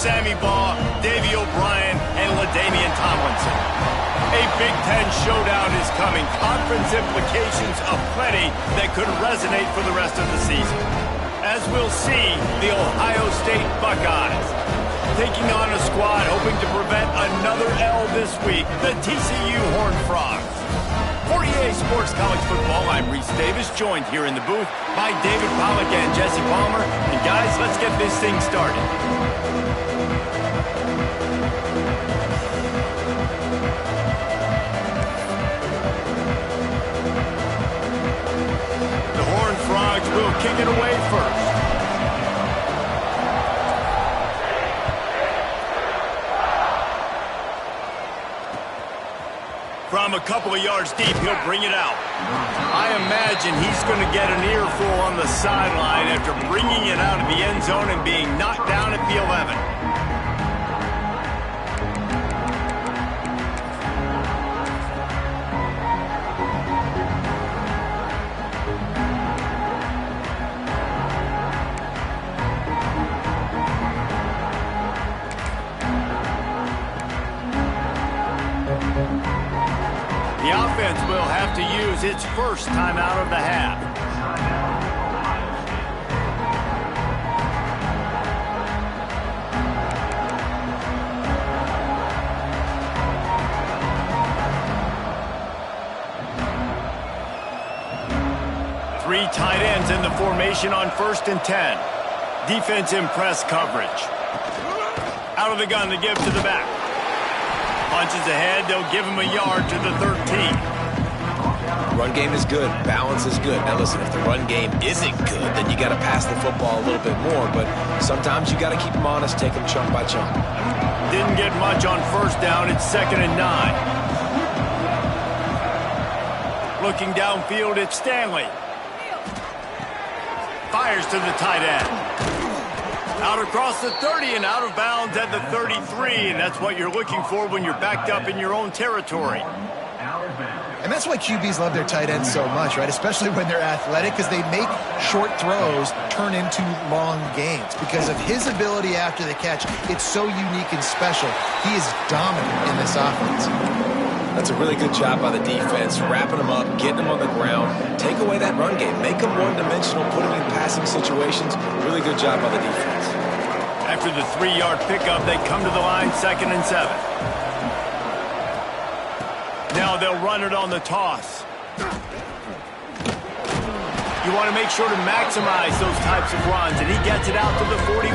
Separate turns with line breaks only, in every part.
Sammy Baugh, Davey O'Brien, and LaDainian Tomlinson. A Big Ten showdown is coming. Conference implications aplenty that could resonate for the rest of the season. As we'll see, the Ohio State Buckeyes taking on a squad hoping to prevent another L this week, the TCU Horned Frogs. For EA Sports College Football, I'm Reese Davis, joined here in the booth by David Pollack and Jesse Palmer. And guys, let's get this thing started. The Horned Frogs will kick it away first. From a couple of yards deep, he'll bring it out. I imagine he's going to get an earful on the sideline after bringing it out of the end zone and being knocked down at the 11. The offense will have to use its first time out of the half. Three tight ends in the formation on 1st and 10. Defense in press coverage. Out of the gun to give to the back. Punches ahead, they'll give him a yard to the 13.
Run game is good. Balance is good. Now listen, if the run game isn't good, then you got to pass the football a little bit more. But sometimes you got to keep them honest, take them chunk by chunk.
Didn't get much on 1st down. It's 2nd and 9. Looking downfield, it's Stanley. Fires to the tight end. Out across the 30 and out of bounds at the 33, and that's what you're looking for when you're backed up in your own territory.
And that's why QBs love their tight ends so much, right? Especially when they're athletic, because they make short throws turn into long gains. Because of his ability after the catch, it's so unique and special. He is dominant in this offense.
That's a really good job by the defense, wrapping them up, getting them on the ground, take away that run game, make them one-dimensional, put them in passing situations. Really good job by the defense.
After the 3-yard pickup, they come to the line 2nd and 7. Now they'll run it on the toss. You want to make sure to maximize those types of runs, and he gets it out to the 41.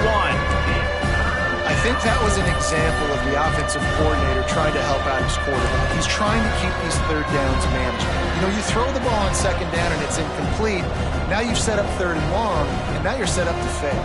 I think that was an example of the offensive coordinator trying to help out his quarterback. He's trying to keep these 3rd downs manageable. You know, you throw the ball on 2nd down and it's incomplete. Now you've set up 3rd and long, and now you're set up to fail.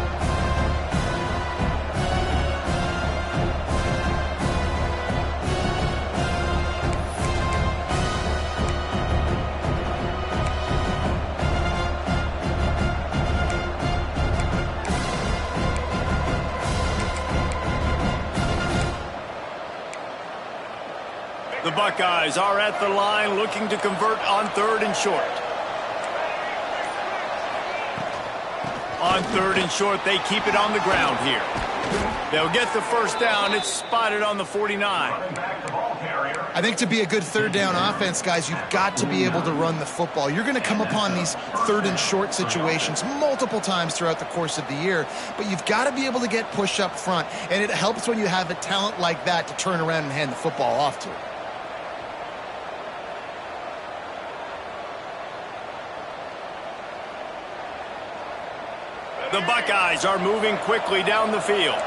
The Buckeyes are at the line looking to convert on 3rd and short. On 3rd and short, they keep it on the ground here. They'll get the 1st down. It's spotted on the 49.
I think to be a good 3rd down offense, guys, you've got to be able to run the football. You're going to come upon these 3rd and short situations multiple times throughout the course of the year, but you've got to be able to get push up front, and it helps when you have a talent like that to turn around and hand the football off to.
The Buckeyes are moving quickly down the field.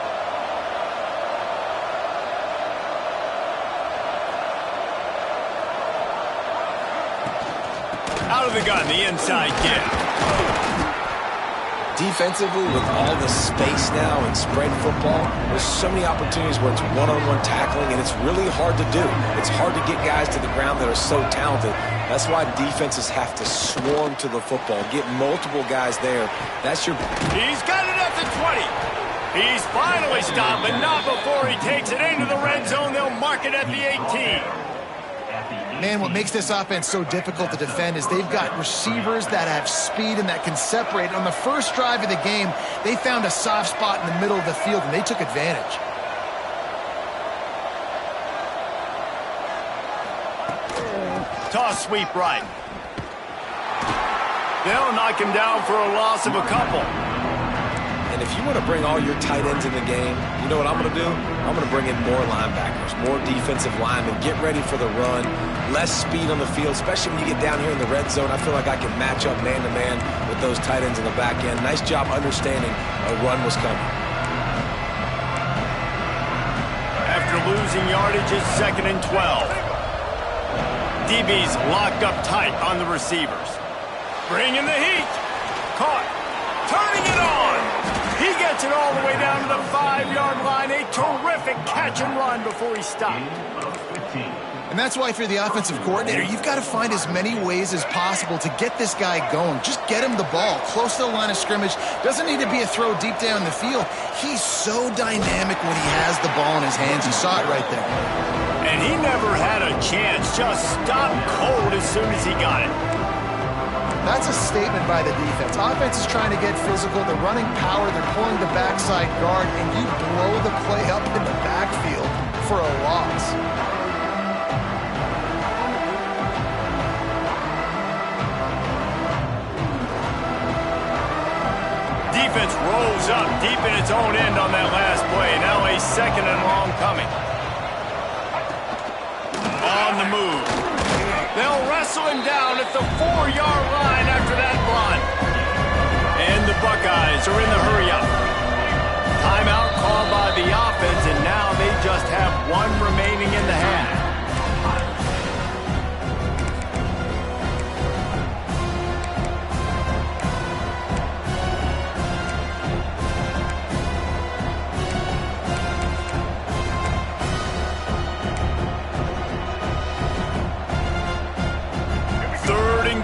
Out of the gun, the inside kick.
Defensively, with all the space now and spread football, there's so many opportunities where it's one-on-one tackling, and it's really hard to do. It's hard to get guys to the ground that are so talented. That's why defenses have to swarm to the football, get multiple guys there. That's your...
He's got it at the 20. He's finally stopped, but not before he takes it into the red zone. They'll mark it at the 18.
Man, what makes this offense so difficult to defend is they've got receivers that have speed and that can separate. On the first drive of the game, they found a soft spot in the middle of the field, and they took advantage.
Toss sweep right. They'll knock him down for a loss of a couple.
And if you want to bring all your tight ends in the game, you know what I'm going to do? I'm going to bring in more linebackers, more defensive linemen, get ready for the run, less speed on the field, especially when you get down here in the red zone. I feel like I can match up man-to-man with those tight ends in the back end. Nice job understanding a run was coming.
After losing yardage, it's 2nd and 12. DB's locked up tight on the receivers. Bringing the heat. Caught. Turning it on. He gets it all the way down to the 5-yard line. A terrific catch and run before he stopped.
And that's why if you're the offensive coordinator, you've got to find as many ways as possible to get this guy going. Just get him the ball close to the line of scrimmage. Doesn't need to be a throw deep down the field. He's so dynamic when he has the ball in his hands. You saw it right there.
And he never had a chance. Just stopped cold as soon as he got it.
That's a statement by the defense. Offense is trying to get physical. They're running power. They're pulling the backside guard, and you blow the play up in the backfield for a loss.
Defense rolls up deep in its own end on that last play. Now a 2nd and long coming. On the move. They'll wrestle him down at the 4-yard line after that run. And the Buckeyes are in the hurry-up. Timeout called by the offense, and now they just have one remaining in the half.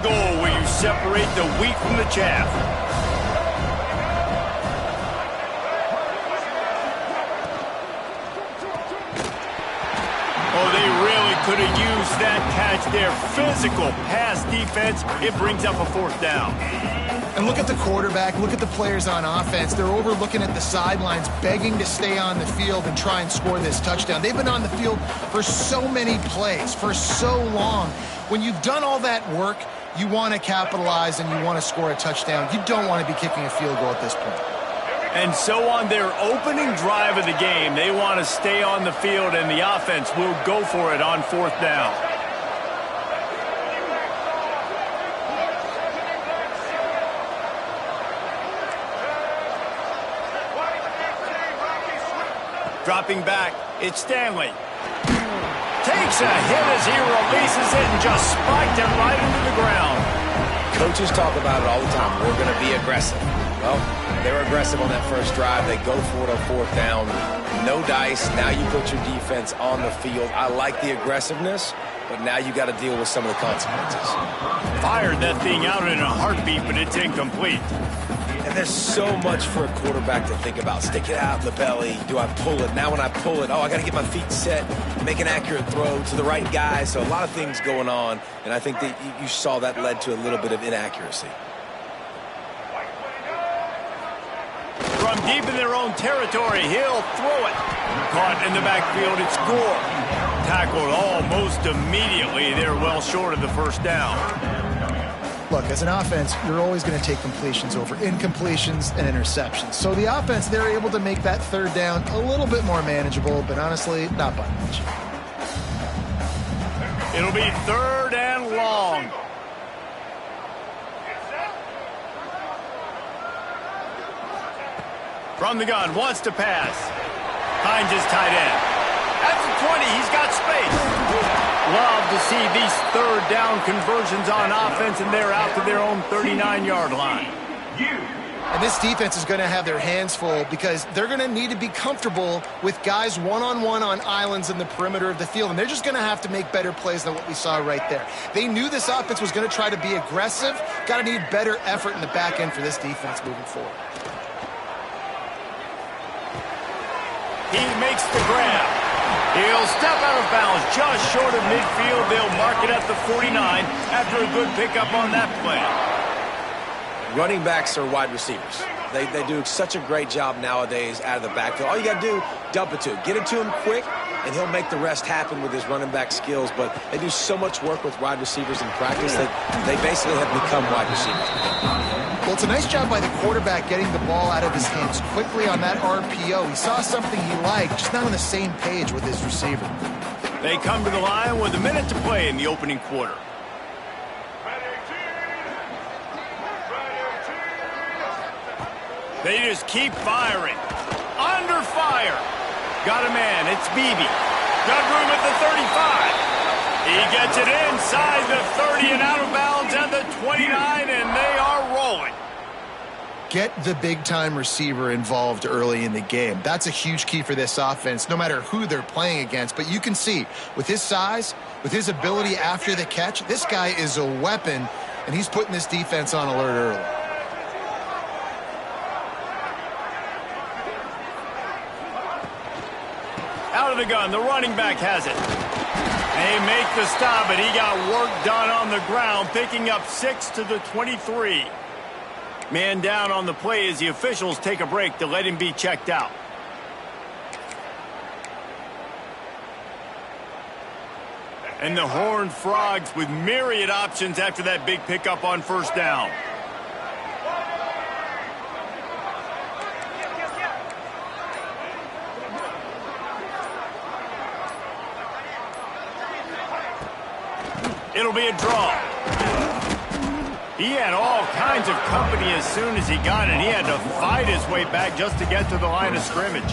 Goal where you separate the wheat from the chaff. Oh, they really could have used that catch there. Physical pass defense. It brings up a 4th down.
And look at the quarterback. Look at the players on offense. They're overlooking at the sidelines, begging to stay on the field and try and score this touchdown. They've been on the field for so many plays, for so long. When you've done all that work, you want to capitalize and you want to score a touchdown. You don't want to be kicking a field goal at this point.
And so on their opening drive of the game, they want to stay on the field, and the offense will go for it on 4th down. Dropping back, it's Stanley. Takes a hit as he releases it and just spiked him right into the ground.
Coaches talk about it all the time. We're going to be aggressive. Well, they were aggressive on that first drive. They go for it on 4th down. No dice. Now you put your defense on the field. I like the aggressiveness, but now you got to deal with some of the consequences.
Fired that thing out in a heartbeat, but it's incomplete.
And there's so much for a quarterback to think about. Stick it out in the belly. Do I pull it? Now when I pull it, I got to get my feet set, make an accurate throw to the right guy. So a lot of things going on, and I think that you saw that led to a little bit of inaccuracy.
From deep in their own territory, he'll throw it. Caught in the backfield, it's Gore. Tackled almost immediately. They're well short of the 1st down.
Look, as an offense, you're always going to take completions over incompletions and interceptions. So the offense, they're able to make that 3rd down a little bit more manageable, but honestly, not by much.
It'll be 3rd and long. From the gun, wants to pass. Finds his tight end. At the 20, he's got space. Love to see these 3rd down conversions on offense, and they're out to their own 39-yard line.
And this defense is going to have their hands full because they're going to need to be comfortable with guys one-on-one on islands in the perimeter of the field, and they're just going to have to make better plays than what we saw right there. They knew this offense was going to try to be aggressive. Got to need better effort in the back end for this defense moving forward.
He makes the grab. He'll step out of bounds just short of midfield. They'll mark it at the 49 after a good pickup on that play.
Running backs are wide receivers. They do such a great job nowadays out of the backfield. All you got to do, dump it to him. Get it to him quick, and he'll make the rest happen with his running back skills. But they do so much work with wide receivers in practice that they basically have become wide receivers.
Well, it's a nice job by the quarterback getting the ball out of his hands quickly on that RPO. He saw something he liked, just not on the same page with his receiver.
They come to the line with a minute to play in the opening quarter. They just keep firing. Under fire. Got a man. It's Beebe. Got room at the 35. He gets it inside the 30 and out of bounds at the 29, and they are rolling.
Get the big-time receiver involved early in the game. That's a huge key for this offense, no matter who they're playing against. But you can see, with his size, with his ability after the catch, this guy is a weapon, and he's putting this defense on alert early.
Out of the gun, the running back has it. They make the stop, but he got work done on the ground, picking up 6 to the 23. Man down on the play as the officials take a break to let him be checked out. And the Horned Frogs with myriad options after that big pickup on first down. It'll be a draw. He had all kinds of company as soon as he got it. He had to fight his way back just to get to the line of scrimmage.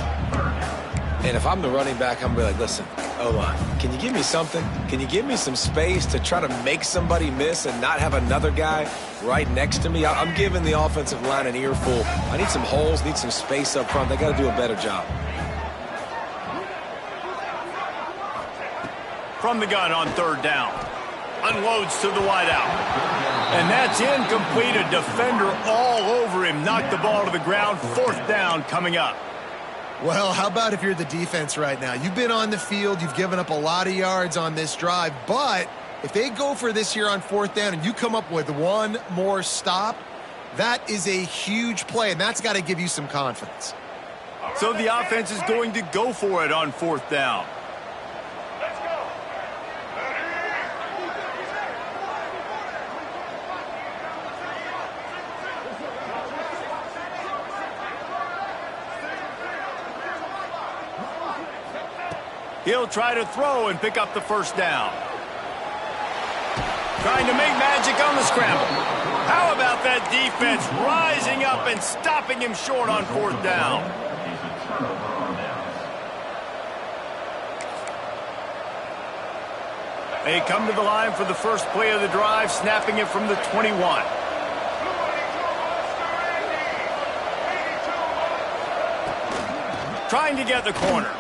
And if I'm the running back, I'm going to be like, listen, O-line, can you give me something? Can you give me some space to try to make somebody miss and not have another guy right next to me? I'm giving the offensive line an earful. I need some holes, need some space up front. They got to do a better job.
From the gun on third down. Unloads to the wideout. And that's incomplete. A defender all over him. Knocked the ball to the ground. Fourth down coming up.
Well, how about if you're the defense right now? You've been on the field. You've given up a lot of yards on this drive. But if they go for this here on fourth down and you come up with one more stop, that is a huge play, and that's got to give you some confidence.
So the offense is going to go for it on fourth down. He'll try to throw and pick up the first down. Trying to make magic on the scramble. How about that defense rising up and stopping him short on fourth down? They come to the line for the first play of the drive, snapping it from the 21. Trying to get the corner.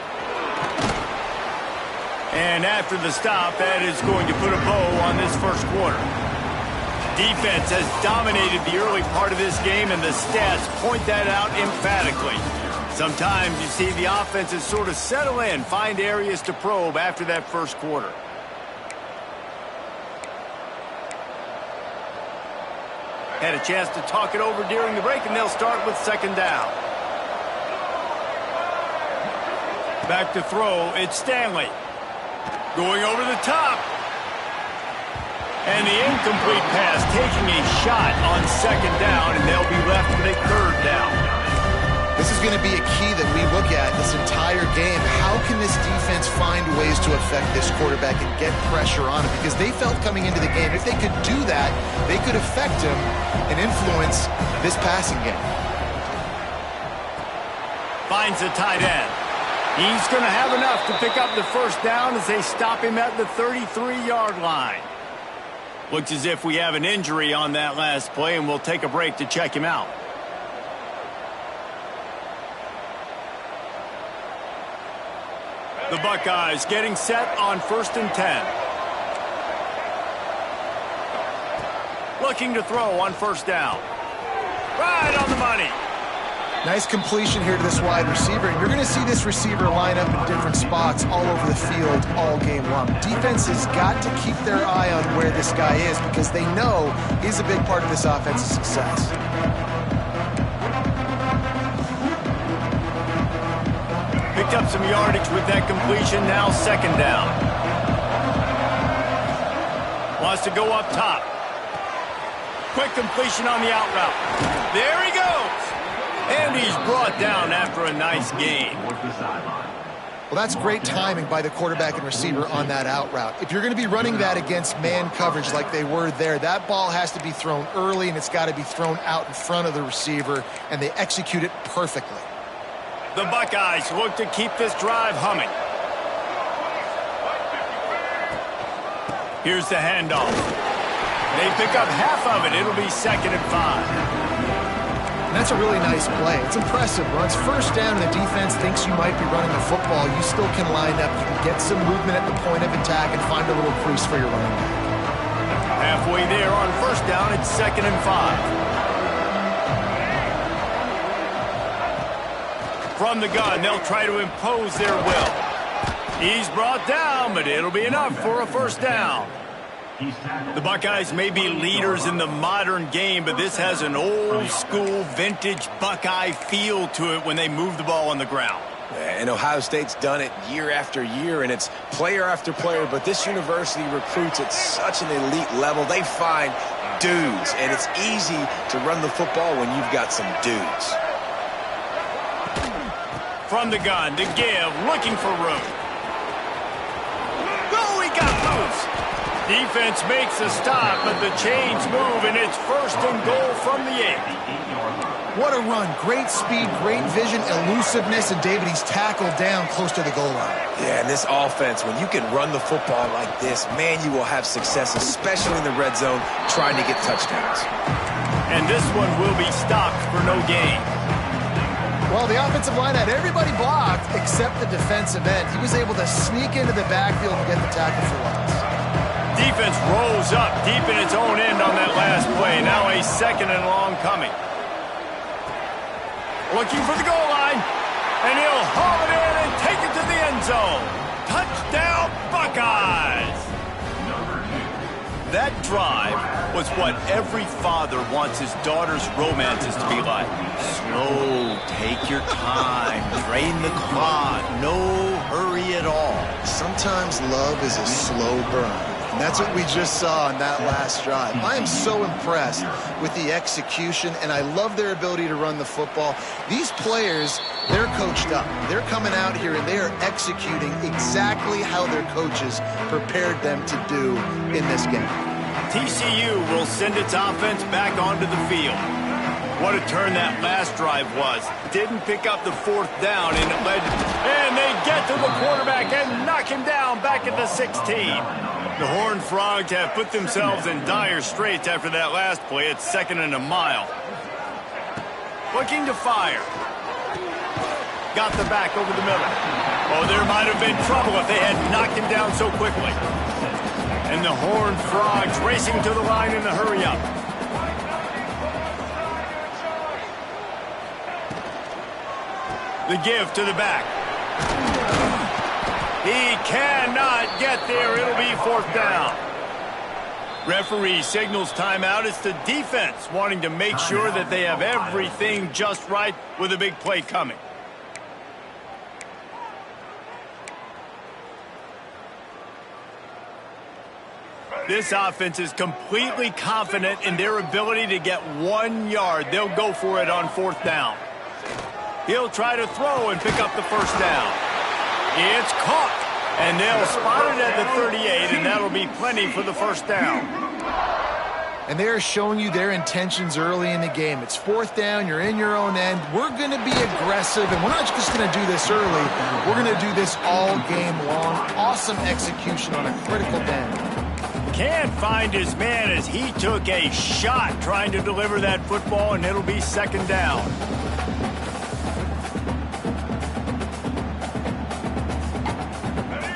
And after the stop, that is going to put a bow on this first quarter. Defense has dominated the early part of this game, and the stats point that out emphatically. Sometimes you see the offenses sort of settle in, find areas to probe after that first quarter. Had a chance to talk it over during the break, and they'll start with second down. Back to throw, it's Stanley. Going over the top. And the incomplete pass taking a shot on second down, and they'll be left with a third down.
This is going to be a key that we look at this entire game. How can this defense find ways to affect this quarterback and get pressure on him? Because they felt coming into the game, if they could do that, they could affect him and influence this passing game.
Finds a tight end. He's going to have enough to pick up the first down as they stop him at the 33-yard line. Looks as if we have an injury on that last play, and we'll take a break to check him out. The Buckeyes getting set on 1st and 10. Looking to throw on first down. Right on the money.
Nice completion here to this wide receiver. And you're going to see this receiver line up in different spots all over the field all game long. Defense has got to keep their eye on where this guy is because they know he's a big part of this offense's success.
Picked up some yardage with that completion. Now second down. Wants to go up top. Quick completion on the out route. There he goes. And he's brought down after a nice gain.
Well, that's great timing by the quarterback and receiver on that out route. If you're going to be running that against man coverage like they were there, that ball has to be thrown early, and it's got to be thrown out in front of the receiver, and they execute it perfectly.
The Buckeyes look to keep this drive humming. Here's the handoff. They pick up half of it. It'll be 2nd and 5.
And that's a really nice play. It's impressive. Once first down and the defense thinks you might be running the football, you still can line up. You can get some movement at the point of attack and find a little crease for your running back.
Halfway there on first down, it's 2nd and 5. From the gun, they'll try to impose their will. He's brought down, but it'll be enough for a first down. The Buckeyes may be leaders in the modern game, but this has an old-school, vintage Buckeye feel to it when they move the ball on the ground.
And Ohio State's done it year after year, and it's player after player, but this university recruits at such an elite level. They find dudes, and it's easy to run the football when you've got some dudes.
From the gun, to give, looking for room. Oh, he got loose. Defense makes a stop, but the chains move, and it's 1st and goal from the 8.
What a run. Great speed, great vision, elusiveness, and David, he's tackled down close to the goal line.
Yeah, and this offense, when you can run the football like this, man, you will have success, especially in the red zone, trying to get touchdowns.
And this one will be stopped for no gain.
Well, the offensive line had everybody blocked except the defensive end. He was able to sneak into the backfield and get the tackle for loss.
Defense rolls up deep in its own end on that last play. Now a 2nd and long coming. Looking for the goal line. And he'll haul it in and take it to the end zone. Touchdown, Buckeyes! That drive was what every father wants his daughter's romances to be like. Slow, take your time, drain the clock, no hurry at all.
Sometimes love is a slow burn. And that's what we just saw on that last drive. I am so impressed with the execution, and I love their ability to run the football. These players, they're coached up. They're coming out here, and they are executing exactly how their coaches prepared them to do in this game.
TCU will send its offense back onto the field. What a turn that last drive was. Didn't pick up the 4th down, and it led, and they get to the quarterback and knock him down back at the 16. The Horned Frogs have put themselves in dire straits after that last play. It's 2nd and a mile. Looking to fire. Got the back over the middle. Oh, there might have been trouble if they had knocked him down so quickly. And the Horned Frogs racing to the line in the hurry up. The give to the back. He cannot get there. It'll be 4th down. Referee signals timeout. It's the defense wanting to make sure that they have everything just right with a big play coming. This offense is completely confident in their ability to get 1 yard. They'll go for it on 4th down. He'll try to throw and pick up the first down. It's caught, and they'll spot it at the 38, and that'll be plenty for the first down.
And they're showing you their intentions early in the game. It's 4th down, you're in your own end. We're going to be aggressive, and we're not just going to do this early. We're going to do this all game long. Awesome execution on a critical down.
Can't find his man as he took a shot trying to deliver that football, and it'll be 2nd down.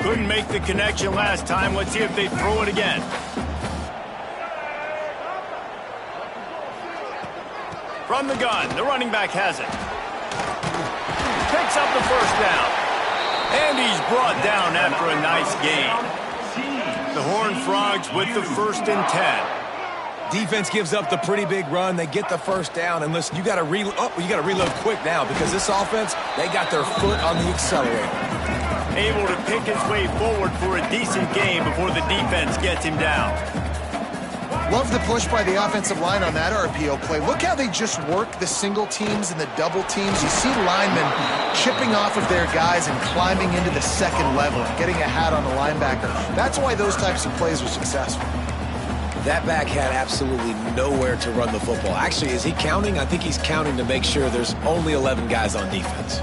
Couldn't make the connection last time. Let's see if they throw it again. From the gun, the running back has it. picks up the first down. And he's brought down after a nice gain. The Horned Frogs with the 1st and 10.
Defense gives up the pretty big run. They get the first down. And listen, you got to reload quick now because this offense, they got their foot on the accelerator.
Able to pick his way forward for a decent gain before the defense gets him down.
Love the push by the offensive line on that RPO play. Look how they just work the single teams and the double teams. You see linemen chipping off of their guys and climbing into the second level and getting a hat on the linebacker. That's why those types of plays are successful.
That back had absolutely nowhere to run the football. Actually, is he counting? I think he's counting to make sure there's only 11 guys on defense.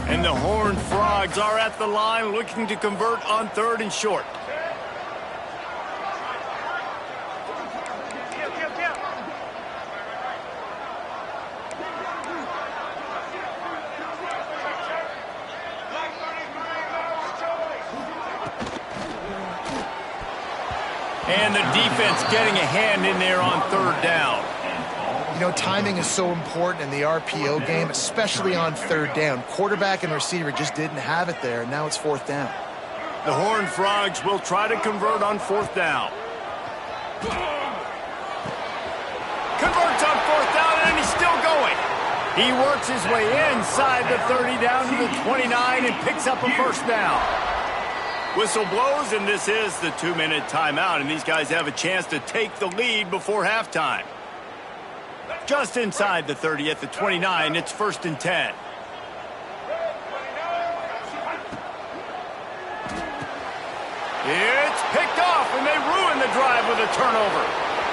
And the Horned Frogs are at the line looking to convert on 3rd and short. And the defense getting a hand in there on 3rd down.
You know, timing is so important in the RPO game, especially on 3rd down. Quarterback and receiver just didn't have it there, and now it's 4th down.
The Horned Frogs will try to convert on 4th down. Converts on 4th down, and he's still going. He works his way inside the 30 down to the 29 and picks up a 1st down. Whistle blows, and this is the 2-minute timeout, and these guys have a chance to take the lead before halftime. Just inside the 30 at the 29, it's 1st and 10. It's picked off, and they ruin the drive with a turnover.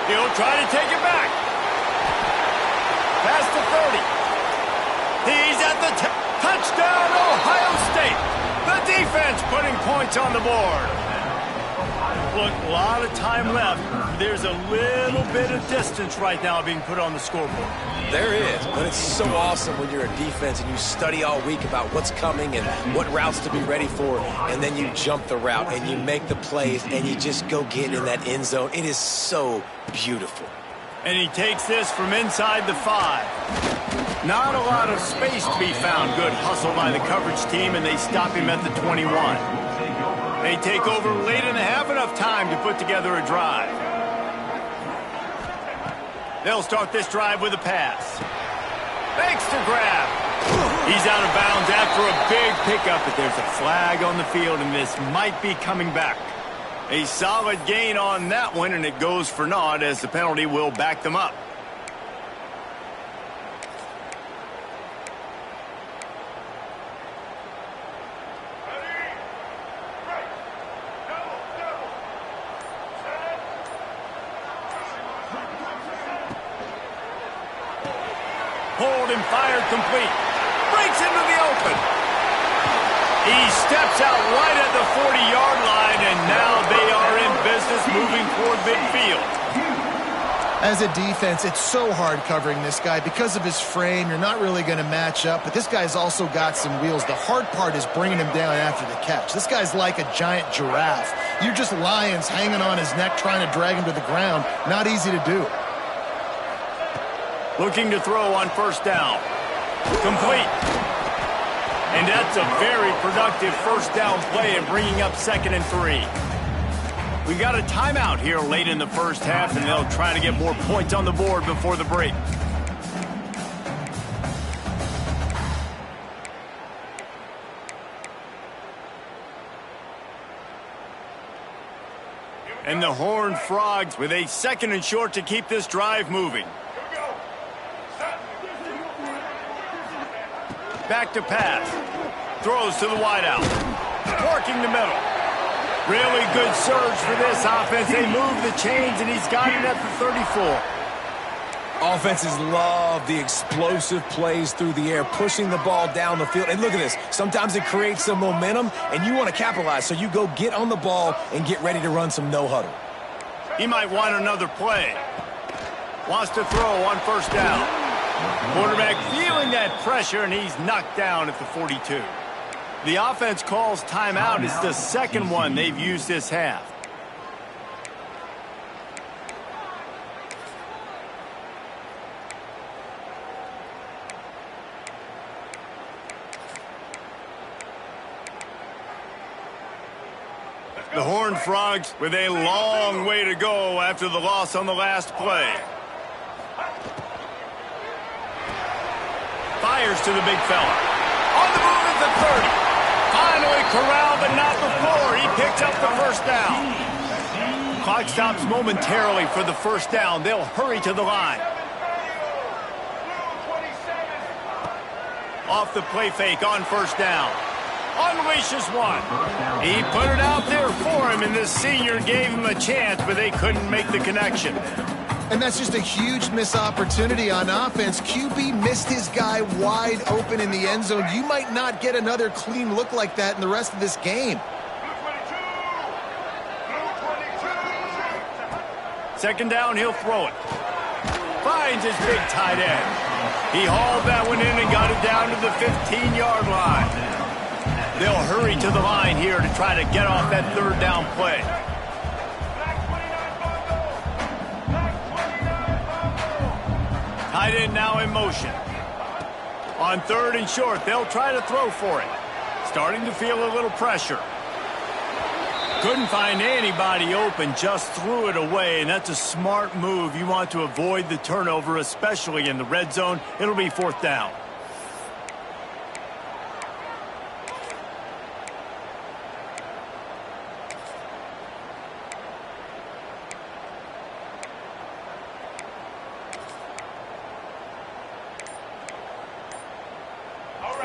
He'll try to take it back. Past the 30. He's at the touchdown, Ohio State. The defense putting points on the board. Look, a lot of time left. There's a little bit of distance right now being put on the scoreboard.
There is, but it's so awesome when you're a defense and you study all week about what's coming and what routes to be ready for, and then you jump the route and you make the plays and you just go get in that end zone. It is so beautiful.
And he takes this from inside the 5. Not a lot of space to be found. Good hustle by the coverage team, and they stop him at the 21. They take over late in the half, enough time to put together a drive. They'll start this drive with a pass. Fakes to grab. He's out of bounds after a big pickup, but there's a flag on the field, and this might be coming back. A solid gain on that one, and it goes for naught as the penalty will back them up. Hold and fired complete. Breaks into the open. He steps out right at the 40-yard line, and now they are in business moving toward midfield.
As a defense, it's so hard covering this guy. Because of his frame, you're not really going to match up, but this guy's also got some wheels. The hard part is bringing him down after the catch. This guy's like a giant giraffe. You're just lions hanging on his neck trying to drag him to the ground. Not easy to do.
Looking to throw on 1st down. Complete. And that's a very productive 1st down play and bringing up 2nd and 3. We got a timeout here late in the 1st half, and they'll try to get more points on the board before the break. And the Horned Frogs with a 2nd and short to keep this drive moving. Back to pass. Throws to the wideout. Working the middle. Really good surge for this offense. They move the chains, and he's got it at the 34.
Offenses love the explosive plays through the air, pushing the ball down the field. And look at this. Sometimes it creates some momentum, and you want to capitalize. So you go get on the ball and get ready to run some no-huddle.
He might want another play. Wants to throw on 1st down. Quarterback feeling that pressure, and he's knocked down at the 42. The offense calls timeout. It's the 2nd one they've used this half. The Horned Frogs with a long way to go after the loss on the last play. Fires to the big fella. On the move at the 30. Finally corralled, but not before. He picked up the first down. Clock stops momentarily for the first down. They'll hurry to the line. Off the play fake on first down. Unleashes one. He put it out there for him, and this senior gave him a chance, but they couldn't make the connection.
And that's just a huge missed opportunity on offense. QB missed his guy wide open in the end zone. You might not get another clean look like that in the rest of this game.
Second down, he'll throw it. Finds his big tight end. He hauled that one in and got it down to the 15-yard line. They'll hurry to the line here to try to get off that third down play. Tight end now in motion. On third and short, they'll try to throw for it. Starting to feel a little pressure. Couldn't find anybody open, just threw it away, and that's a smart move. You want to avoid the turnover, especially in the red zone. It'll be fourth down.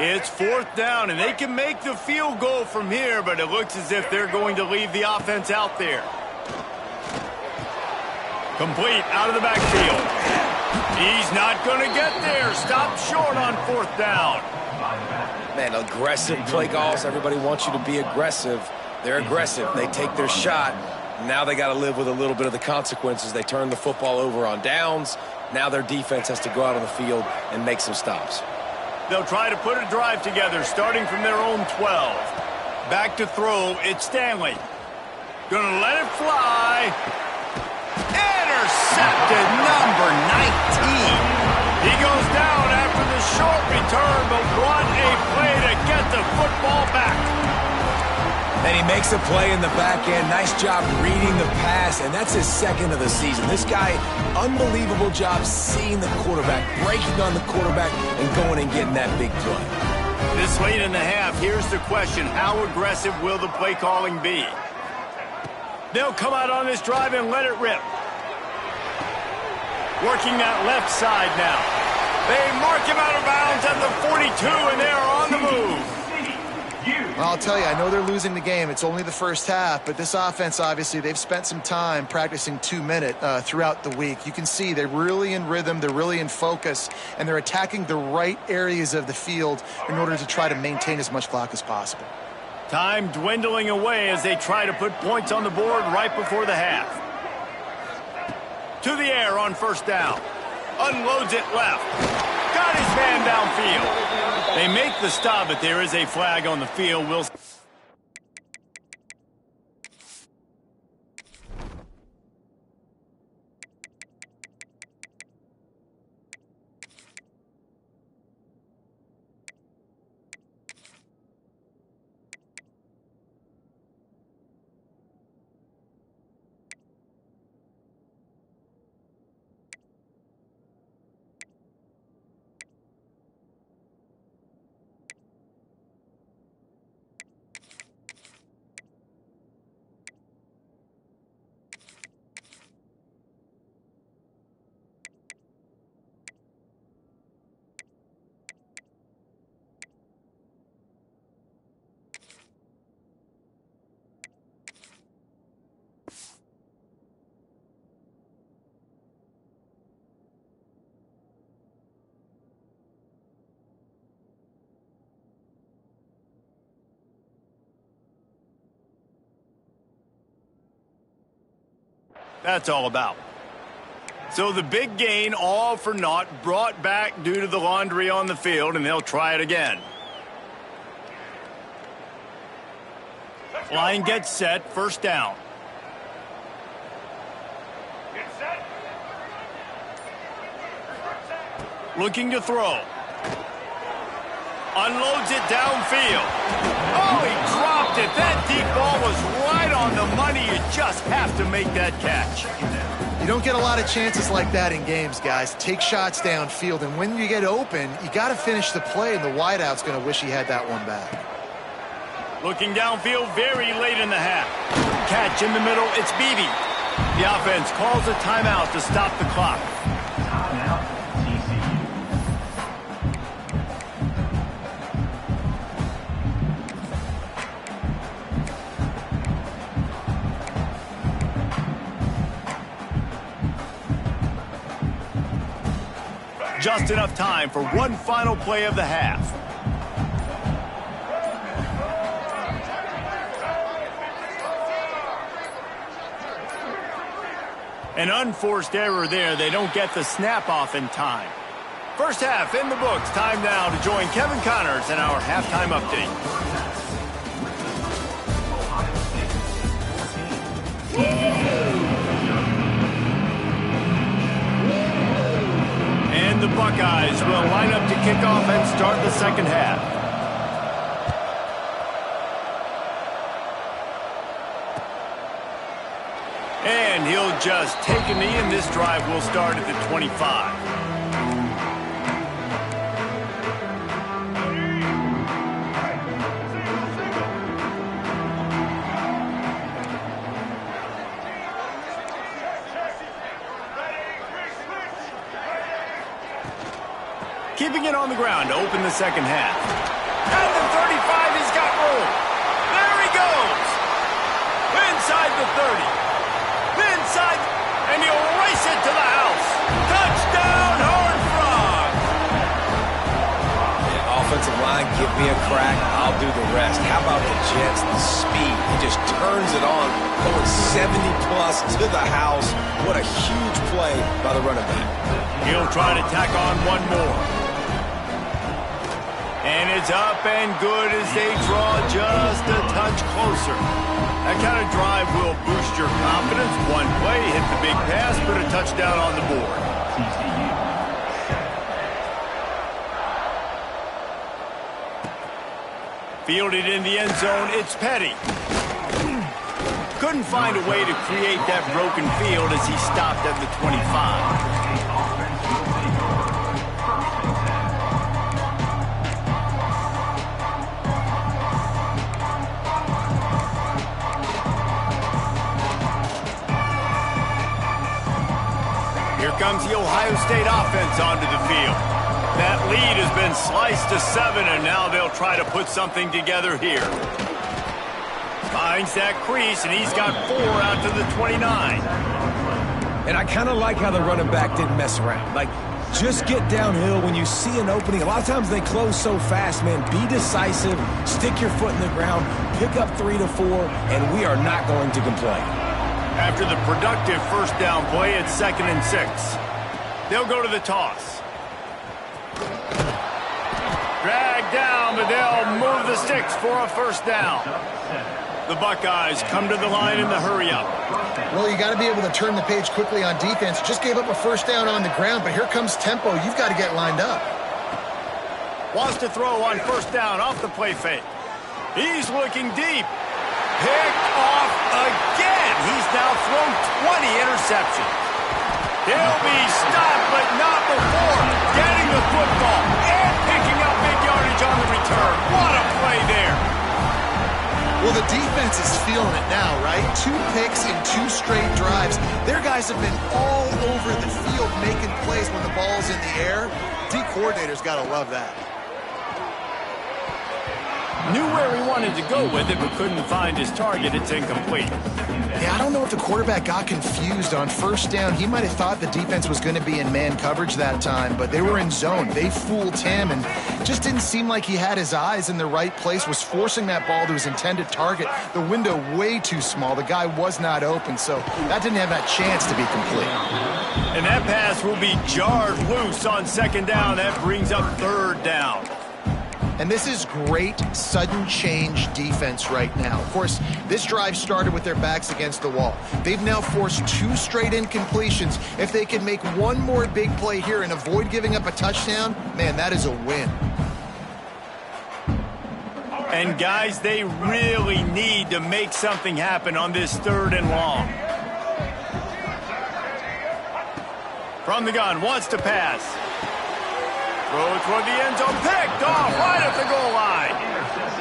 It's fourth down, and they can make the field goal from here, but it looks as if they're going to leave the offense out there. Complete out of the backfield. He's not going to get there. Stopped short on fourth down.
Man, aggressive play calls. Everybody wants you to be aggressive. They're aggressive. They take their shot. Now they got to live with a little bit of the consequences. They turn the football over on downs. Now their defense has to go out on the field and make some stops.
They'll try to put a drive together, starting from their own 12. Back to throw, it's Stanley. Gonna let it fly. Intercepted, number 19. He goes down after the short return, but what a play to get the football back.
And he makes a play in the back end. Nice job reading the pass, and that's his second of the season. This guy, unbelievable job seeing the quarterback, breaking on the quarterback, and going and getting that big play.
This late in the half, here's the question. How aggressive will the play calling be? They'll come out on this drive and let it rip. Working that left side now. They mark him out of bounds at the 42, and they are on the move.
I'll tell you, I know they're losing the game. It's only the first half, but this offense, obviously, they've spent some time practicing 2-minute throughout the week. You can see they're really in rhythm, they're really in focus, and they're attacking the right areas of the field in order to try to maintain as much clock as possible.
Time dwindling away as they try to put points on the board right before the half. To the air on first down. Unloads it left. Got his man downfield. They make the stop, but there is a flag on the field. That's all about. So the big gain, all for naught, brought back due to the laundry on the field, and they'll try it again. Line gets set, first down. Looking to throw. Unloads it downfield. Oh, he dropped it. That deep ball was right on just have to make that catch.
You don't get a lot of chances like that in games, guys. Take shots downfield, and when you get open, you got to finish the play, and the wideout's going to wish he had that one back.
Looking downfield very late in the half. Catch in the middle, it's Beebe. The offense calls a timeout to stop the clock. Just enough time for one final play of the half. An unforced error there. They don't get the snap off in time. First half in the books. Time now to join Kevin Connors in our halftime update. And the Buckeyes will line up to kick off and start the second half. And he'll just take a knee, and this drive will start at the 25. Keeping it on the ground to open the second half. At the 35, he's got room. There he goes. Inside the 30. Inside, and he'll race it to the house. Touchdown, Horned Frog.
Yeah, offensive line, give me a crack, I'll do the rest. How about the Jets, the speed? He just turns it on, going 70-plus to the house. What a huge play by the running back.
He'll try to tack on one more. And it's up and good as they draw just a touch closer. That kind of drive will boost your confidence. One play, hit the big pass, put a touchdown on the board. Fielded in the end zone, it's Petty. Couldn't find a way to create that broken field as he stopped at the 25. Here comes the Ohio State offense onto the field. That lead has been sliced to 7, and now they'll try to put something together here. Finds that crease, and he's got 4 out to the 29.
And I kind of like how the running back didn't mess around. Like, just get downhill when you see an opening. A lot of times they close so fast, man. Be decisive, stick your foot in the ground, pick up 3 to 4, and we are not going to complain.
After the productive first down play, it's 2nd and 6. They'll go to the toss. Dragged down, but they'll move the sticks for a first down. The Buckeyes come to the line in the hurry-up.
Well, you got to be able to turn the page quickly on defense. Just gave up a first down on the ground, but here comes tempo. You've got to get lined up.
Wants to throw on first down off the play fake. He's looking deep. Picked off again. He's now thrown 20 interceptions. He'll be stopped, but not before getting the football and picking up big yardage on the return. What a play there.
Well, the defense is feeling it now, right? 2 picks in 2 straight drives. Their guys have been all over the field making plays when the ball's in the air. D coordinator's got to love that.
Knew where he wanted to go with it, but couldn't find his target. It's incomplete.
Yeah, I don't know if the quarterback got confused on first down. He might have thought the defense was going to be in man coverage that time, but they were in zone. They fooled him and just didn't seem like he had his eyes in the right place, was forcing that ball to his intended target. The window way too small. The guy was not open, so that didn't have that chance to be complete.
And that pass will be jarred loose on 2nd down. That brings up 3rd down.
And this is great sudden change defense right now. Of course, this drive started with their backs against the wall. They've now forced 2 straight incompletions. If they can make one more big play here and avoid giving up a touchdown, man, that is a win.
And guys, they really need to make something happen on this 3rd and long. From the gun, wants to pass. Throw toward the end zone, picked off right at the goal line.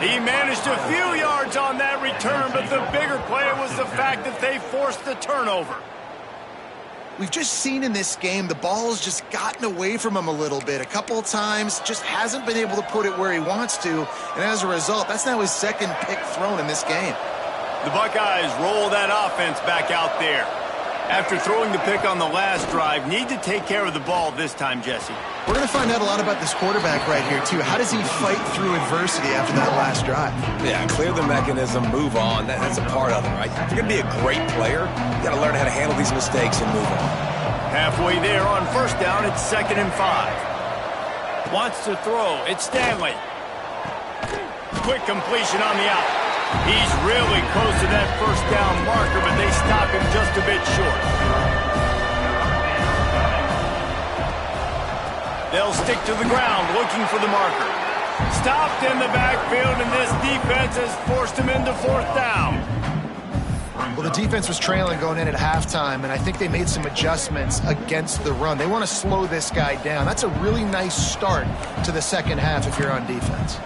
He managed a few yards on that return, but the bigger play was the fact that they forced the turnover.
We've just seen in this game the ball's just gotten away from him a little bit. A couple of times, just hasn't been able to put it where he wants to, and as a result, that's now his 2nd pick thrown in this game.
The Buckeyes roll that offense back out there. After throwing the pick on the last drive, need to take care of the ball this time, Jesse.
We're going to find out a lot about this quarterback right here, too. How does he fight through adversity after that last drive?
Yeah, clear the mechanism, move on. That's a part of it, right? If you're going to be a great player, you got to learn how to handle these mistakes and move on.
Halfway there on 1st down, it's 2nd and 5. Wants to throw. It's Stanley. Quick completion on the out. He's really close to that 1st down marker, but they stop him just a bit short. They'll stick to the ground looking for the marker. Stopped in the backfield, and this defense has forced him into 4th down.
Well, the defense was trailing going in at halftime, and I think they made some adjustments against the run. They want to slow this guy down. That's a really nice start to the 2nd half if you're on defense.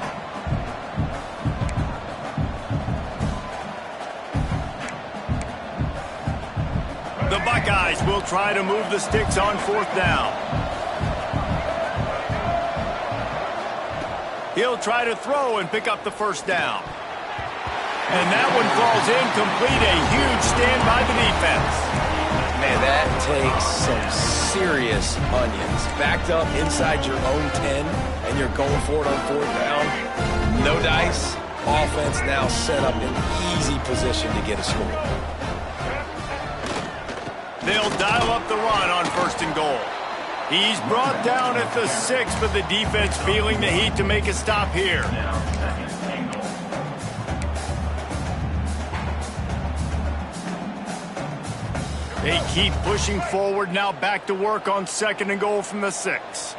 The Buckeyes will try to move the sticks on 4th down. He'll try to throw and pick up the 1st down. And that one falls incomplete. A huge stand by the defense.
Man, that takes some serious onions. Backed up inside your own 10, and you're going for it on 4th down. No dice. Offense now set up in easy position to get a score.
They'll dial up the run on 1st and goal. He's brought down at the 6, but the defense feeling the heat to make a stop here. They keep pushing forward, now back to work on 2nd and goal from the 6.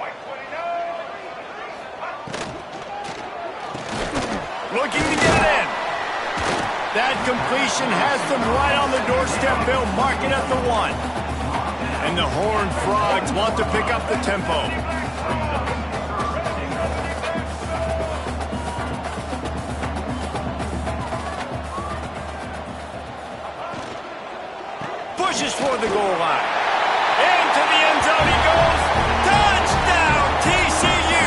Looking to get it in. That completion has them right on the doorstep. They'll mark it at the 1. And the Horned Frogs want to pick up the tempo. Pushes for the goal line. Into the end zone he goes. Touchdown, TCU!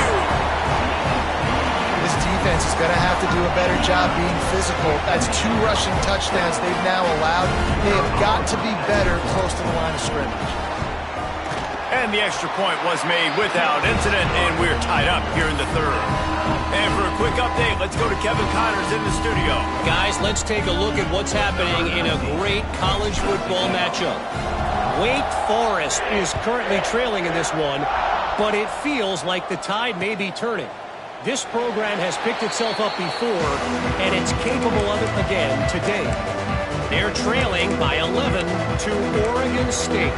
This defense is going to have to do a better job being physical. That's 2 rushing touchdowns they've now allowed. They have got to be better close to the line of scrimmage.
And the extra point was made without incident, and we're tied up here in the 3rd. And for a quick update, let's go to Kevin Connors in the studio.
Guys, let's take a look at what's happening in a great college football matchup. Wake Forest is currently trailing in this one, but it feels like the tide may be turning. This program has picked itself up before, and it's capable of it again today. They're trailing by 11 to Oregon State.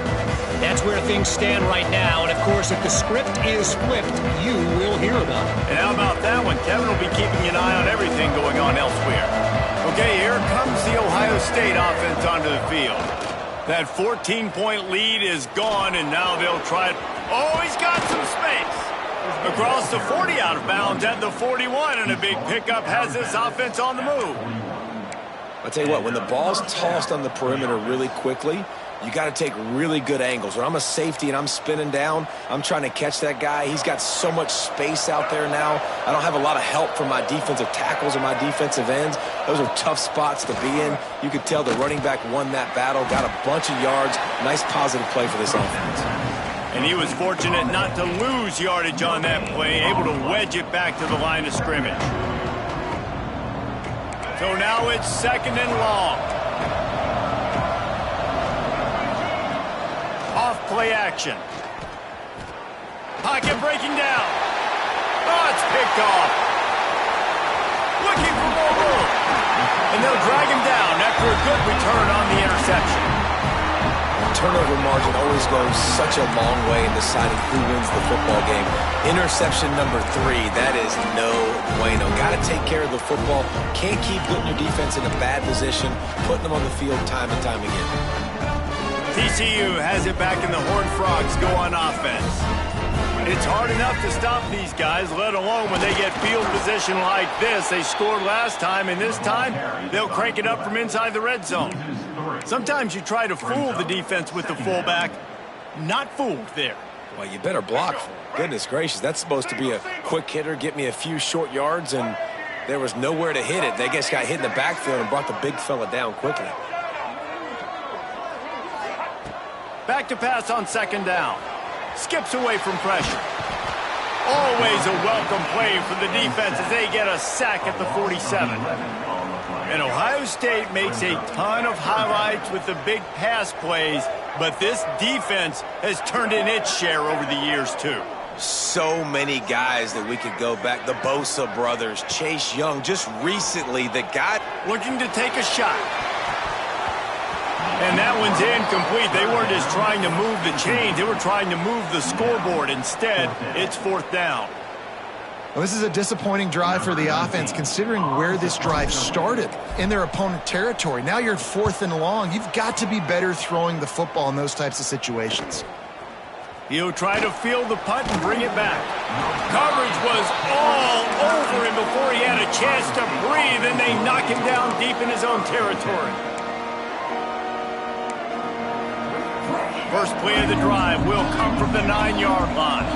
That's where things stand right now, and of course, if the script is flipped, you will hear about it.
And how about that one? Kevin will be keeping an eye on everything going on elsewhere. Okay, here comes the Ohio State offense onto the field. That 14-point lead is gone, and now they'll try it. Oh, he's got some space. Across the 40 out of bounds at the 41, and a big pickup has this offense on the move.
I'll tell you what, when the ball's tossed on the perimeter really quickly, you got to take really good angles. When I'm a safety and I'm spinning down, I'm trying to catch that guy. He's got so much space out there now. I don't have a lot of help from my defensive tackles or my defensive ends. Those are tough spots to be in. You could tell the running back won that battle, got a bunch of yards. Nice positive play for this offense.
And he was fortunate not to lose yardage on that play, able to wedge it back to the line of scrimmage. So now it's 2nd and long. Off play action. Pocket breaking down. Oh, it's picked off. Looking for more room. And they'll drag him down after a good return on the interception.
turnover margin always goes such a long way in deciding who wins the football game. Interception number 3, that is no bueno. Got to take care of the football. Can't keep putting your defense in a bad position, putting them on the field time and time again.
TCU has it back and the Horned Frogs go on offense. It's hard enough to stop these guys, let alone when they get field position like this. They scored last time, and this time they'll crank it up from inside the red zone. Sometimes you try to fool the defense with the fullback. Not fooled there.
Well, you better block for him. Goodness gracious, that's supposed to be a quick hitter, get me a few short yards, and there was nowhere to hit it. They just got hit in the backfield and brought the big fella down quickly.
Back to pass on second down. Skips away from pressure. Always a welcome play for the defense as they get a sack at the 47. And Ohio State makes a ton of highlights with the big pass plays, but this defense has turned in its share over the years, too.
So many guys that we could go back. The Bosa brothers, Chase Young, just recently the guy
looking to take a shot. And that one's incomplete. They weren't just trying to move the chains. They were trying to move the scoreboard. Instead, it's fourth down.
Well, this is a disappointing drive for the offense, considering where this drive started in their opponent territory. Now you're at 4th and long. You've got to be better throwing the football in those types of situations.
He'll try to field the punt and bring it back. Coverage was all over him before he had a chance to breathe, and they knock him down deep in his own territory. First play of the drive will come from the 9-yard line.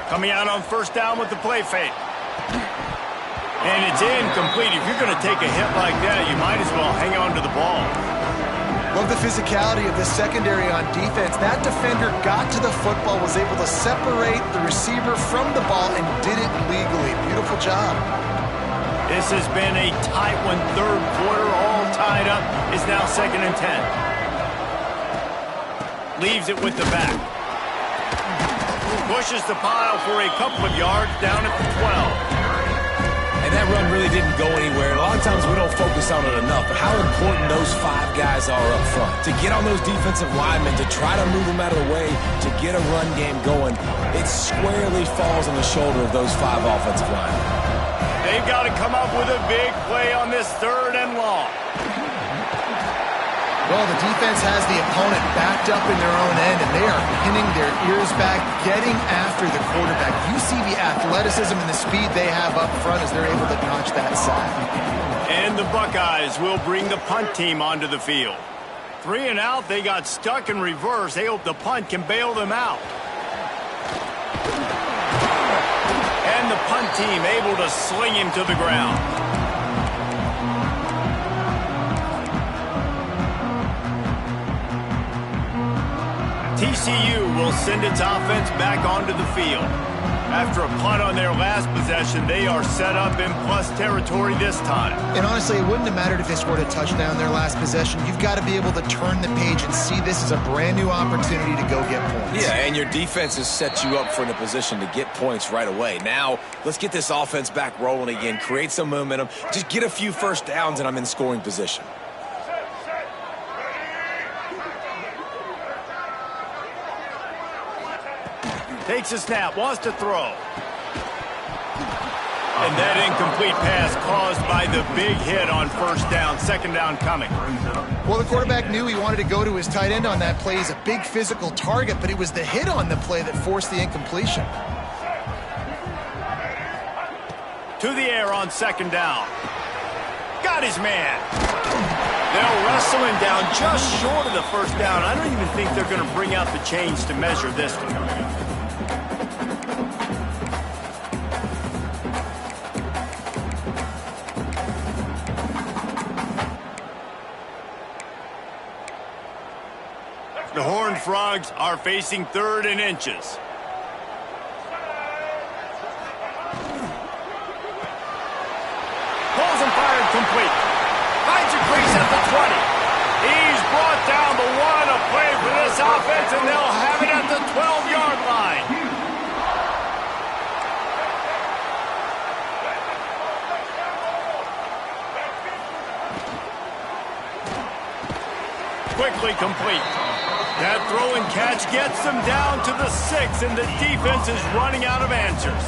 Coming out on first down with the play fake. And it's incomplete. If you're going to take a hit like that, you might as well hang on to the ball.
Love the physicality of the secondary on defense. That defender got to the football, was able to separate the receiver from the ball, and did it legally. Beautiful job.
This has been a tight one. Third quarter, all tied up. Is now 2nd and 10. Leaves it with the back. Pushes the pile for a couple of yards down at the 12.
And that run really didn't go anywhere. And a lot of times we don't focus on it enough, but how important those 5 guys are up front. To get on those defensive linemen, to try to move them out of the way, to get a run game going, it squarely falls on the shoulder of those 5 offensive linemen.
They've got to come up with a big play on this 3rd and long.
Well, the defense has the opponent backed up in their own end, and they are pinning their ears back, getting after the quarterback. You see the athleticism and the speed they have up front as they're able to notch that sack.
And the Buckeyes will bring the punt team onto the field. 3 and out, they got stuck in reverse. They hope the punt can bail them out. And the punt team able to sling him to the ground. TCU will send its offense back onto the field. After a punt on their last possession, they are set up in plus territory this time.
And honestly, it wouldn't have mattered if they scored a touchdown their last possession. You've got to be able to turn the page and see this as a brand new opportunity to go get points.
Yeah, and your defense has set you up for in a position to get points right away. Now, let's get this offense back rolling again, create some momentum, just get a few first downs, and I'm in scoring position.
Takes a snap, wants to throw. And that incomplete pass caused by the big hit on first down. 2nd down coming.
Well, the quarterback knew he wanted to go to his tight end on that play. He's a big physical target, but it was the hit on the play that forced the incompletion.
To the air on 2nd down. Got his man. They'll wrestle him down just short of the first down. I don't even think they're going to bring out the chains to measure this one. The Horned Frogs are facing 3rd and inches. Pulls and fired complete. Finds a crease at the 20. He's brought down the 1, a play for this offense, and they'll have it at the 12-yard line. quickly complete. That throw and catch gets them down to the 6, and the defense is running out of answers.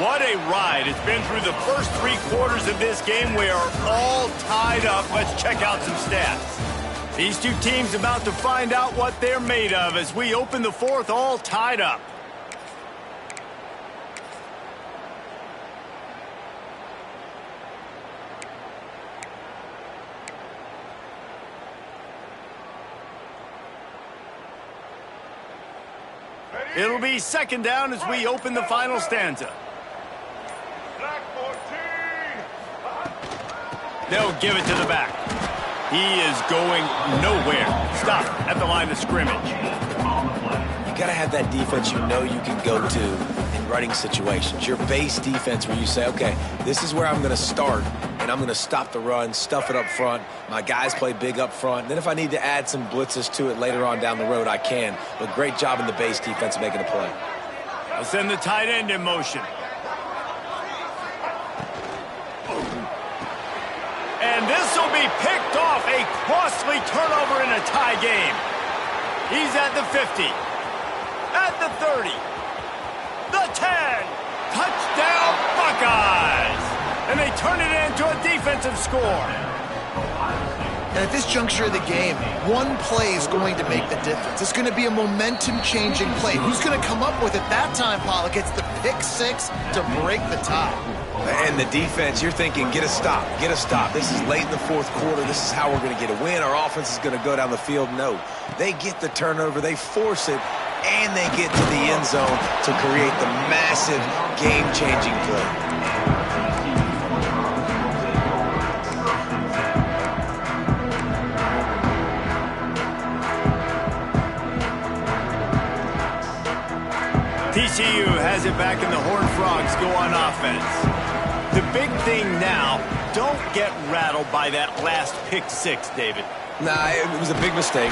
What a ride. It's been through the first 3 quarters of this game. We are all tied up. Let's check out some stats. These two teams about to find out what they're made of as we open the 4th all tied up. It'll be 2nd down as we open the final stanza. They'll give it to the back. He is going nowhere. Stop at the line of scrimmage.
You got to have that defense you know you can go to in running situations. Your base defense where you say, okay, this is where I'm going to start, and I'm going to stop the run, stuff it up front. My guys play big up front. And then if I need to add some blitzes to it later on down the road, I can. But great job in the base defense making a play.
They'll send the tight end in motion. And this will be picked off. A costly turnover in a tie game. He's at the 50. At the 30. The 10. Touchdown, Buckeyes. And they turn it into a defensive score.
And at this juncture of the game, one play is going to make the difference. It's going to be a momentum-changing play. Who's going to come up with it that time, Pollock? It's the pick 6 to break the tie.
And the defense, you're thinking, get a stop, get a stop. This is late in the 4th quarter. This is how we're going to get a win. Our offense is going to go down the field. No, they get the turnover, they force it, and they get to the end zone to create the massive game-changing play.
TCU has it back, and the Horned Frogs go on offense. The big thing now, don't get rattled by that last pick 6, David.
Nah, it was a big mistake.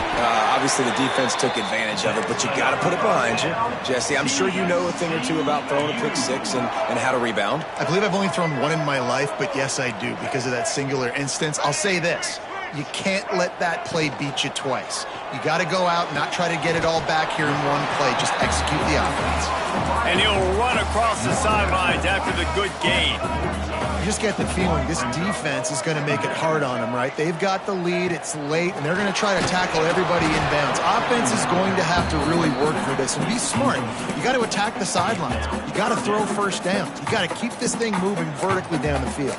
Obviously, the defense took advantage of it, but you got to put it behind you. Jesse, I'm sure you know a thing or two about throwing a pick 6 and how to rebound.
I believe I've only thrown one in my life, but yes, I do because of that singular instance. I'll say this. You can't let that play beat you twice. You got to go out and not try to get it all back here in one play. Just execute the offense.
And he'll run across the sidelines after the good gain.
You just get the feeling this defense is going to make it hard on them, right? They've got the lead. It's late, and they're going to try to tackle everybody inbounds. Offense is going to have to really work for this and be smart. You got to attack the sidelines. You got to throw first down. You got to keep this thing moving vertically down the field.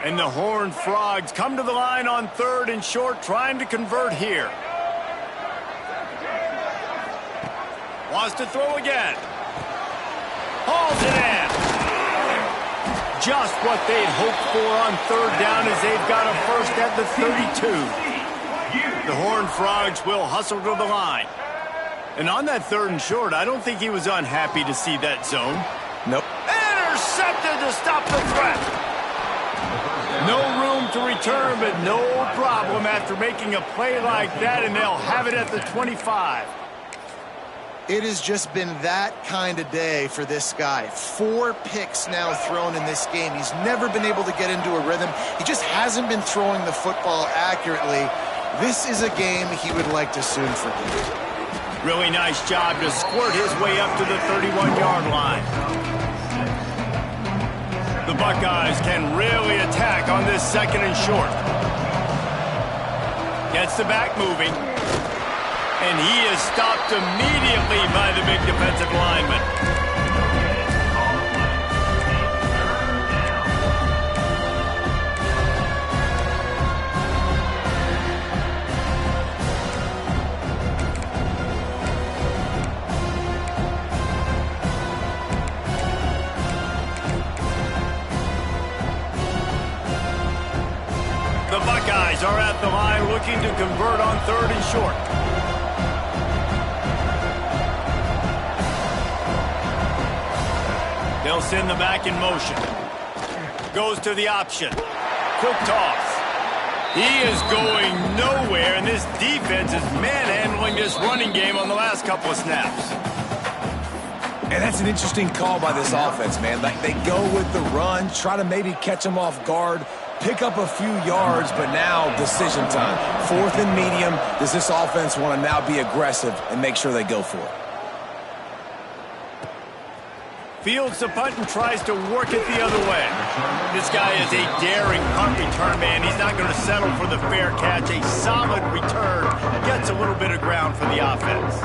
And the Horned Frogs come to the line on 3rd and short, trying to convert here. Wants to throw again. Hauls it in. Just what they'd hoped for on 3rd down as they've got a first at the 32. The Horned Frogs will hustle to the line. And on that 3rd and short, I don't think he was unhappy to see that zone.
Nope.
Intercepted to stop the threat. No room to return, but no problem after making a play like that, and they'll have it at the 25.
It has just been that kind of day for this guy. 4 picks now thrown in this game. He's never been able to get into a rhythm. He just hasn't been throwing the football accurately. This is a game he would like to soon forget.
Really nice job to squirt his way up to the 31-yard line. The Buckeyes can really attack on this 2nd and short. Gets the back moving. And he is stopped immediately by the big defensive lineman. The Buckeyes are at the line looking to convert on 3rd and short. They'll send the back in motion. Goes to the option. Quick toss. He is going nowhere, and this defense is manhandling this running game on the last couple of snaps.
And that's an interesting call by this offense, man. Like, they go with the run, try to maybe catch them off guard, pick up a few yards, but now decision time. 4th and medium. Does this offense want to now be aggressive and make sure they go for it?
Fields the punt and tries to work it the other way. This guy is a daring punt return man. He's not going to settle for the fair catch. A solid return gets a little bit of ground for the offense.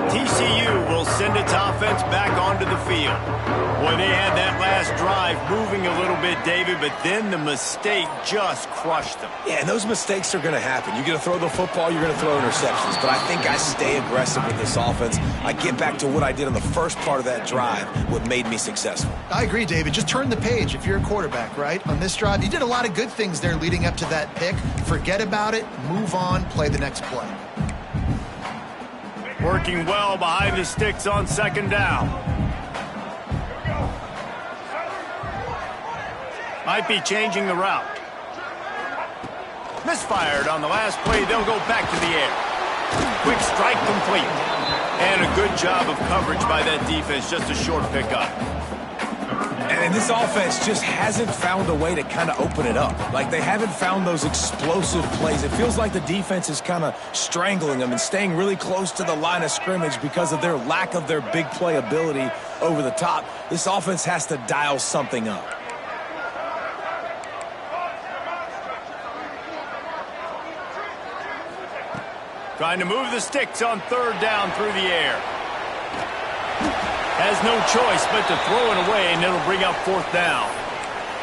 TCU will send its offense back onto the field. Boy, they had that last drive moving a little bit, David, but then the mistake just crushed them.
Yeah, and those mistakes are going to happen. You're going to throw the football, you're going to throw interceptions. But I think I stay aggressive with this offense. I get back to what I did on the first part of that drive, what made me successful.
I agree, David. Just turn the page if you're a quarterback, right? On this drive, you did a lot of good things there leading up to that pick. Forget about it, move on, play the next play.
Working well behind the sticks on 2nd down. Might be changing the route. Misfired on the last play. They'll go back to the air. Quick strike complete. And a good job of coverage by that defense. Just a short pickup.
And this offense just hasn't found a way to kind of open it up. Like, they haven't found those explosive plays. It feels like the defense is kind of strangling them and staying really close to the line of scrimmage because of their lack of their big play ability over the top. This offense has to dial something up.
Trying to move the sticks on 3rd down through the air. Has no choice but to throw it away, and it'll bring up 4th down.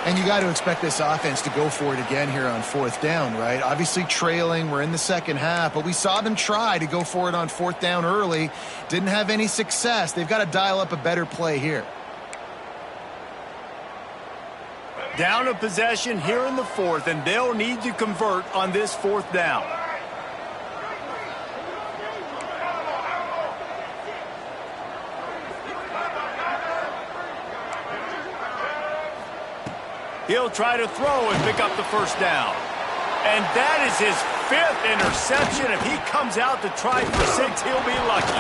And you got to expect this offense to go for it again here on 4th down, right? Obviously trailing, we're in the second half, but we saw them try to go for it on 4th down early. Didn't have any success. They've got to dial up a better play here.
Down a possession here in the 4th, and they'll need to convert on this 4th down. He'll try to throw and pick up the 1st down. And that is his 5th interception. If he comes out to try for 6, he'll be lucky.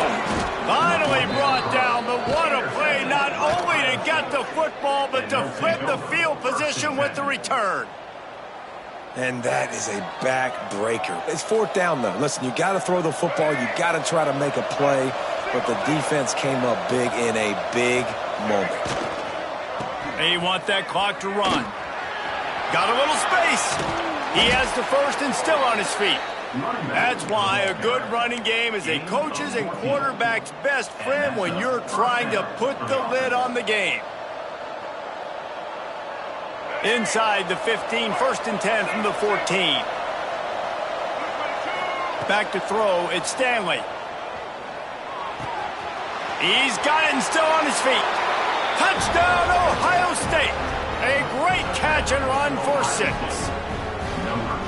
Finally brought down, but what a play, not only to get the football, but to flip the field position with the return.
And that is a backbreaker. It's 4th down, though. Listen, you got to throw the football. You got to try to make a play. But the defense came up big in a big moment.
They want that clock to run. Got a little space. He has the 1st and still on his feet. That's why a good running game is a coach's and quarterback's best friend when you're trying to put the lid on the game. Inside the 15, 1st and 10 from the 14. Back to throw, it's Stanley. He's got it and still on his feet. Touchdown, Ohio State. A great catch and run for 6.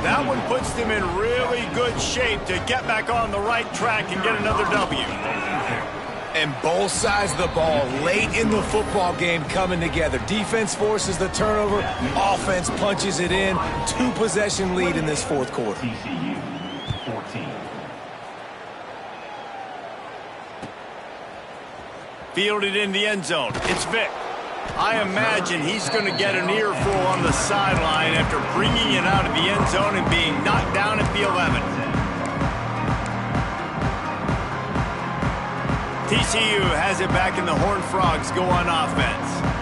That one puts them in really good shape to get back on the right track and get another W.
And both sides of the ball late in the football game coming together. Defense forces the turnover. Offense punches it in. 2-possession lead in this 4th quarter.
TCU 14.
Fielded in the end zone. It's Vick. I imagine he's going to get an earful on the sideline after bringing it out of the end zone and being knocked down at the 11. TCU has it back, and the Horned Frogs go on offense.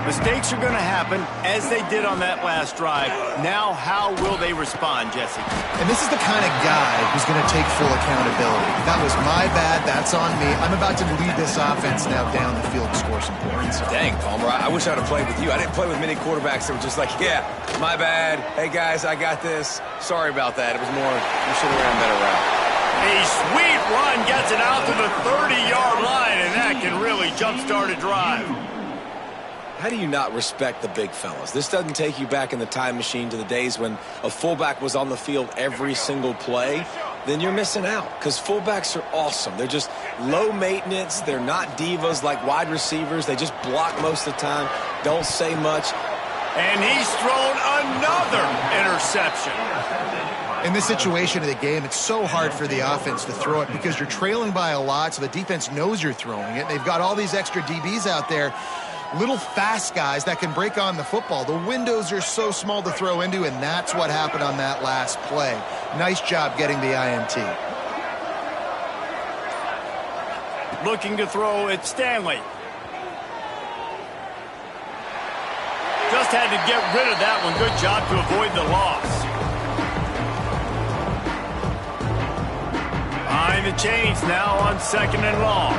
Mistakes are going to happen, as they did on that last drive. Now, how will they respond, Jesse?
And this is the kind of guy who's going to take full accountability. That was my bad. That's on me. I'm about to lead this offense now down the field and score some points.
Dang, Palmer, I wish I'd have played with you. I didn't play with many quarterbacks that were just like, yeah, my bad. Hey, guys, I got this. Sorry about that. It was more, you should have ran a better route.
A sweet run gets it out to the 30-yard line, and that can really jumpstart a drive.
How do you not respect the big fellas? This doesn't take you back in the time machine to the days when a fullback was on the field every single play. Then you're missing out, because fullbacks are awesome. They're just low maintenance. They're not divas like wide receivers. They just block most of the time, don't say much.
And he's thrown another interception.
In this situation of the game, it's so hard for the offense to throw it because you're trailing by a lot, so the defense knows you're throwing it. They've got all these extra DBs out there, little fast guys that can break on the football. The windows are so small to throw into, and that's what happened on that last play. Nice job getting the INT.
Looking to throw, it's Stanley. Just had to get rid of that one. Good job to avoid the loss. Behind the chains now on 2nd and long.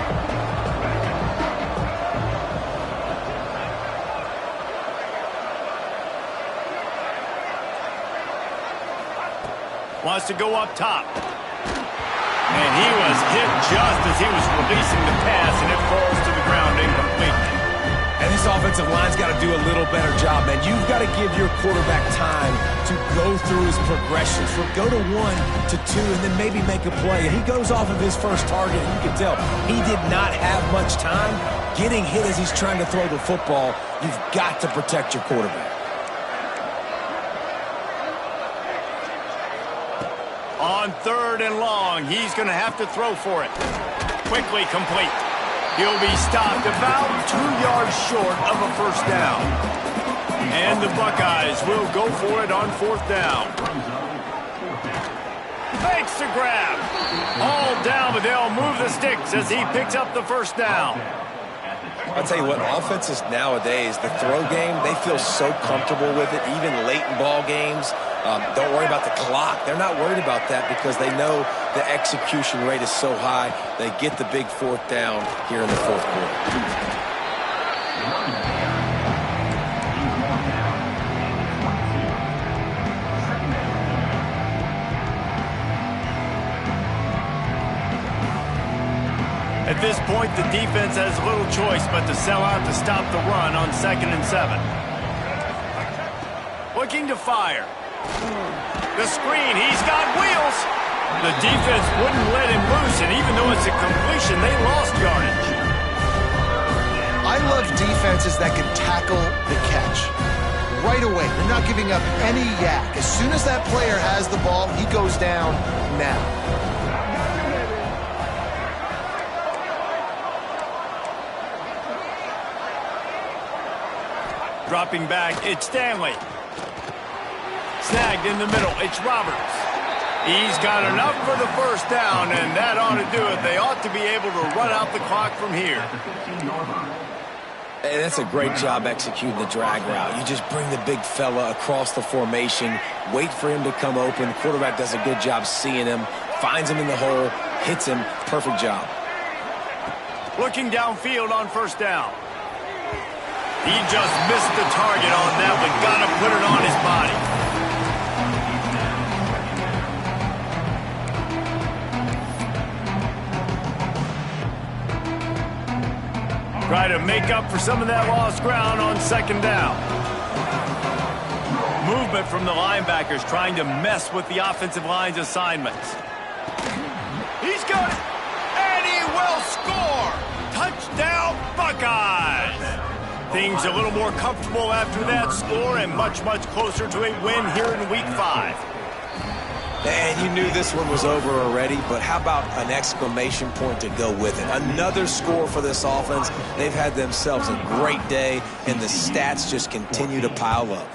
Wants to go up top. And he was hit just as he was releasing the pass, and it falls to the ground incomplete.
And this offensive line's got to do a little better job, man. You've got to give your quarterback time to go through his progressions. From go to 1 to 2 and then maybe make a play. And he goes off of his first target, and you can tell he did not have much time. Getting hit as he's trying to throw the football, you've got to protect your quarterback.
On 3rd and long, he's going to have to throw for it. Quickly complete. He'll be stopped about 2 yards short of a first down. And the Buckeyes will go for it on 4th down. Makes the grab. All down, but they'll move the sticks as he picks up the first down.
I'll tell you what, offenses nowadays, the throw game, they feel so comfortable with it, even late in ball games. Don't worry about the clock. They're not worried about that because they know the execution rate is so high. They get the big 4th down here in the 4th quarter.
At this point, the defense has little choice but to sell out to stop the run on 2nd and 7. Looking to fire. The screen, he's got wheels. The defense wouldn't let him loose, and even though it's a completion, they lost yardage.
I love defenses that can tackle the catch. Right away, they're not giving up any yak. As soon as that player has the ball, he goes down now.
Dropping back, it's Stanley. Snagged in the middle, it's Roberts. He's got enough for the first down, and that ought to do it. They ought to be able to run out the clock from here.
And that's a great job executing the drag route. You just bring the big fella across the formation, wait for him to come open. The quarterback does a good job seeing him, finds him in the hole, hits him. Perfect job.
Looking downfield on first down. He just missed the target on that one. Got to put it on his body. Try to make up for some of that lost ground on 2nd down. Movement from the linebackers trying to mess with the offensive line's assignments. He's got it, and he will score! Touchdown, Buckeyes! Things a little more comfortable after that score and much, much closer to a win here in Week 5.
And you knew this one was over already, but how about an exclamation point to go with it? Another score for this offense. They've had themselves a great day, and the stats just continue to pile up.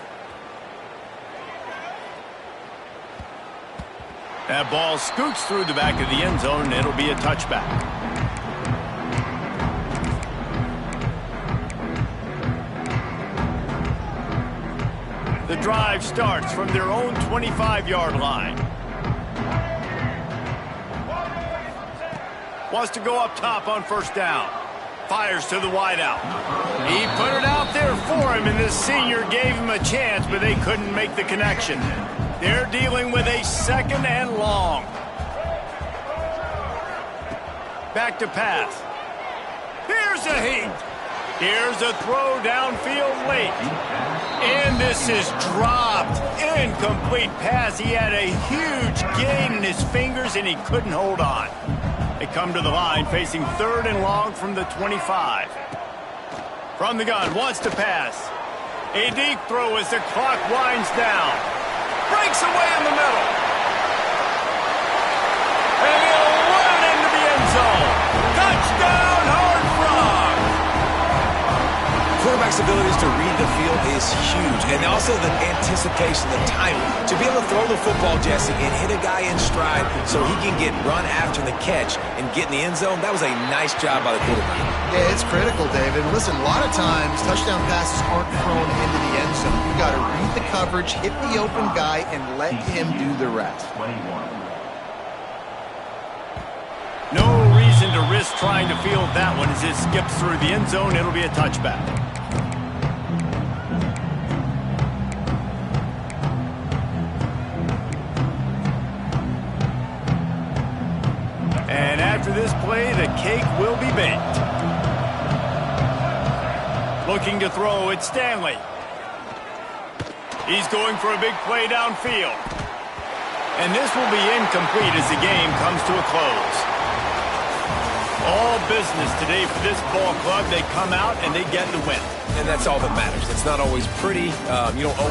That ball scoots through the back of the end zone, and it'll be a touchback. The drive starts from their own 25-yard line. Wants to go up top on first down. Fires to the wideout. He put it out there for him, and this senior gave him a chance, but they couldn't make the connection. They're dealing with a 2nd and long. Back to pass. Here's a heat. Here's a throw downfield late. And this is dropped. Incomplete pass. He had a huge gain in his fingers, and he couldn't hold on. They come to the line facing 3rd and long from the 25. From the gun, wants to pass. A deep throw as the clock winds down. Breaks away in the middle.
quarterback's abilities to read the field is huge. And also the anticipation, the timing. To be able to throw the football, Jesse, and hit a guy in stride so he can get run after the catch and get in the end zone, that was a nice job by the quarterback.
Yeah, it's critical, David. Listen, a lot of times touchdown passes aren't thrown into the end zone. You've got to read the coverage, hit the open guy, and let him do the rest.
21.
No reason to risk trying to field that one as it skips through the end zone. It'll be a touchback. And after this play, the cake will be baked. Looking to throw, it's Stanley. He's going for a big play downfield. And this will be incomplete as the game comes to a close. All business today for this ball club. They come out and they get the win.
And that's all that matters. It's not always pretty. You don't always